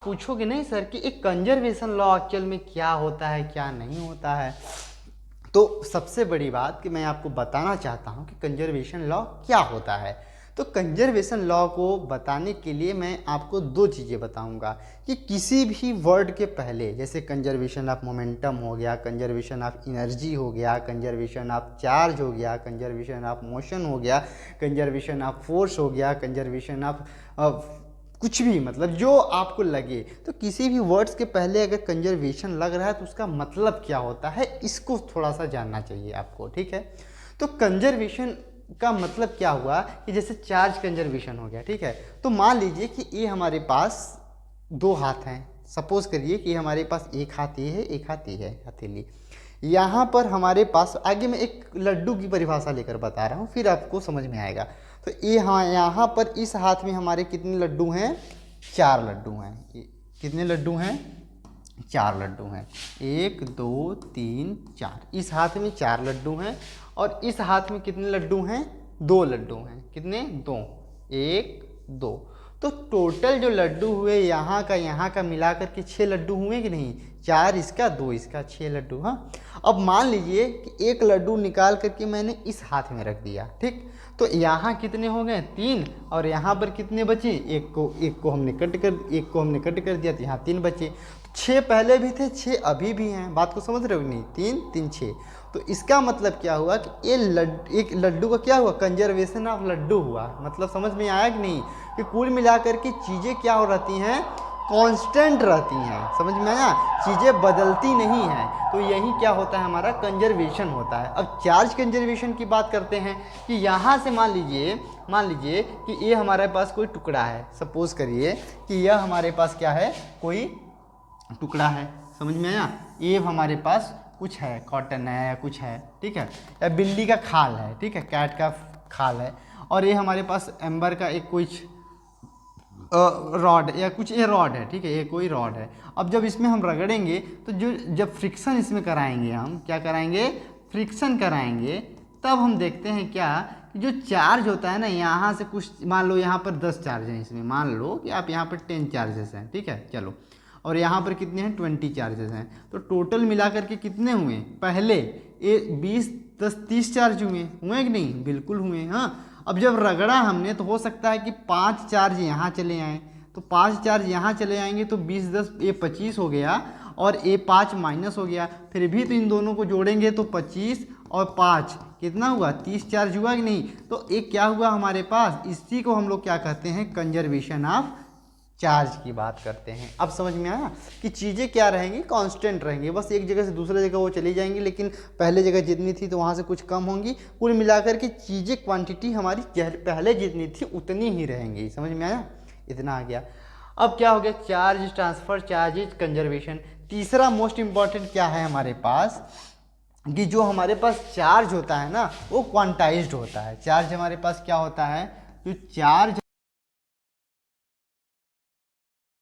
पूछोगे नहीं सर कि एक कंजर्वेशन लॉ एक्चुअल में क्या होता है क्या नहीं होता है, तो सबसे बड़ी बात कि मैं आपको बताना चाहता हूँ कि कंजर्वेशन लॉ क्या होता है। तो कंजर्वेशन लॉ को बताने के लिए मैं आपको दो चीज़ें बताऊंगा कि किसी भी वर्ड के पहले, जैसे कंजर्वेशन ऑफ मोमेंटम हो गया, कंजर्वेशन ऑफ एनर्जी हो गया, कंजर्वेशन ऑफ चार्ज हो गया, कंजर्वेशन ऑफ मोशन हो गया, कंजर्वेशन ऑफ फोर्स हो गया, कंजर्वेशन ऑफ कुछ भी, मतलब जो आपको लगे, तो किसी भी वर्ड्स के पहले अगर कंजर्वेशन लग रहा है तो उसका मतलब क्या होता है, इसको थोड़ा सा जानना चाहिए आपको, ठीक है। तो कंजर्वेशन का मतलब क्या हुआ कि जैसे चार्ज कंजर्वेशन हो गया, ठीक है। तो मान लीजिए कि ये हमारे पास दो हाथ हैं, सपोज करिए कि हमारे पास एक हाथ ये है, एक हाथ ये है, हथेली। यहाँ पर हमारे पास, आगे मैं एक लड्डू की परिभाषा लेकर बता रहा हूँ, फिर आपको समझ में आएगा। तो ये हाँ, यहाँ पर इस हाथ में हमारे कितने लड्डू हैं, 4 लड्डू हैं। कितने लड्डू हैं, 4 लड्डू हैं। 1 2 3 4, इस हाथ में 4 लड्डू हैं और इस हाथ में कितने लड्डू हैं, 2 लड्डू हैं। कितने, 2, 1 2। तो टोटल जो लड्डू हुए यहाँ का मिलाकर के 6 लड्डू हुए कि नहीं, 4 इसका 2 इसका, 6 लड्डू। हाँ, अब मान लीजिए कि एक लड्डू निकाल करके मैंने इस हाथ में रख दिया, ठीक। तो यहाँ कितने हो गए, 3, और यहाँ पर कितने बचे, एक को हमने कट कर दिया, तो यहाँ 3 बचे। 6 पहले भी थे, 6 अभी भी हैं, बात को समझ रहे हो कि नहीं, 3 3 6। तो इसका मतलब क्या हुआ कि ये एक लड्डू का क्या हुआ, कंजर्वेशन ऑफ लड्डू हुआ। मतलब समझ में आया कि नहीं, कि कुल मिलाकर के चीज़ें क्या हो रहती हैं, कांस्टेंट रहती हैं। समझ में आया, चीज़ें बदलती नहीं हैं। तो यही क्या होता है, हमारा कंजर्वेशन होता है। अब चार्ज कंजर्वेशन की बात करते हैं कि यहाँ से मान लीजिए कि ये हमारे पास कोई टुकड़ा है, सपोज करिए कि यह हमारे पास क्या है, कोई टुकड़ा है। समझ में आया, ये हमारे पास कुछ है, कॉटन है या कुछ है, ठीक है, या बिल्ली का खाल है, ठीक है, कैट का खाल है। और ये हमारे पास एम्बर का एक कुछ रॉड या कुछ, ये रॉड है, ठीक है, ये कोई रॉड है। अब जब इसमें हम रगड़ेंगे तो जब फ्रिक्शन इसमें कराएंगे, हम क्या कराएंगे, फ्रिक्शन कराएंगे, तब हम देखते हैं क्या कि जो चार्ज होता है ना, यहाँ से कुछ, मान लो यहाँ पर 10 चार्ज हैं इसमें, मान लो कि आप यहाँ पर 10 चार्जेस हैं, ठीक है, चलो, और यहाँ पर कितने हैं, 20 चार्जेस हैं। तो टोटल मिलाकर के कितने हुए, पहले ये 20 10 30 चार्ज हुए कि नहीं, बिल्कुल हुए। हाँ, अब जब रगड़ा हमने तो हो सकता है कि 5 चार्ज यहाँ चले आएँ, तो 5 चार्ज यहाँ चले आएंगे, तो 20 10 ये 25 हो गया, और ये 5 माइनस हो गया। फिर भी तो इन दोनों को जोड़ेंगे तो 25 और 5 कितना हुआ, 30 चार्ज हुआ कि नहीं। तो एक क्या हुआ हमारे पास, इसी को हम लोग क्या कहते हैं, कंजर्वेशन ऑफ चार्ज की बात करते हैं। अब समझ में आया कि चीज़ें क्या रहेंगी, कांस्टेंट रहेंगी, बस एक जगह से दूसरे जगह वो चली जाएंगी, लेकिन पहले जगह जितनी थी तो वहाँ से कुछ कम होंगी। कुल मिलाकर के चीज़ें, क्वांटिटी हमारी पहले जितनी थी उतनी ही रहेंगी। समझ में आया, इतना आ गया। अब क्या हो गया, चार्ज ट्रांसफर, चार्ज कंजर्वेशन। तीसरा मोस्ट इंपॉर्टेंट क्या है हमारे पास, कि जो हमारे पास चार्ज होता है ना, वो क्वांटाइज्ड होता है। चार्ज हमारे पास क्या होता है, जो चार्ज